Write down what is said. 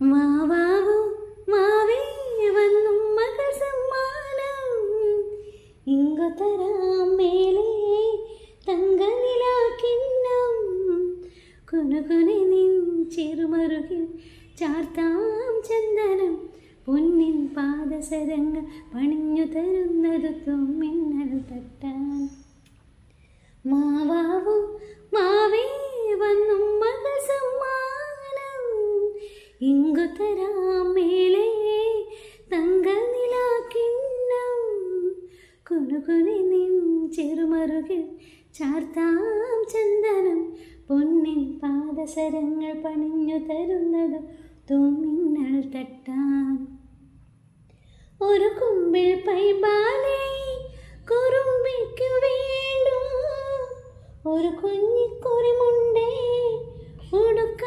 മാവാവൂ മാവേ വന്നും മകൾ സമ്മാനം ഇങ്ങു തരാം മേലേ തങ്കനിലാക്കിന്നം കുനുകുനെ നിൻ ചെറുമറുകിൽ ചാർത്താം ചന്ദനം പൊന്നിൻ പാദസരങ്ങൾ പണിഞ്ഞു തരുന്നത് തുമ്മിന്നൽ തട്ടാൻ മാവാവൂ മാവേ വന്നും മകൾ സമ്മാനം ഇങ്ങു തരാം മേലേ തങ്കനിലാക്കിന്നം കുനുകുനെ നിൻ ചെറുമറുകിൽ ചാർത്താം ചന്ദനം പൊന്നിൻ പാദസരങ്ങൾ പണിഞ്ഞു തരുന്നത് തൂമിന്നൽ തട്ടാൻ ഒരു കുമ്പിൾ പൈമ്പാലേ കുറുമ്പിക്കു വേണ്ടും ഒരു കുഞ്ഞിക്കുറിമുണ്ടേ ഉടുക്ക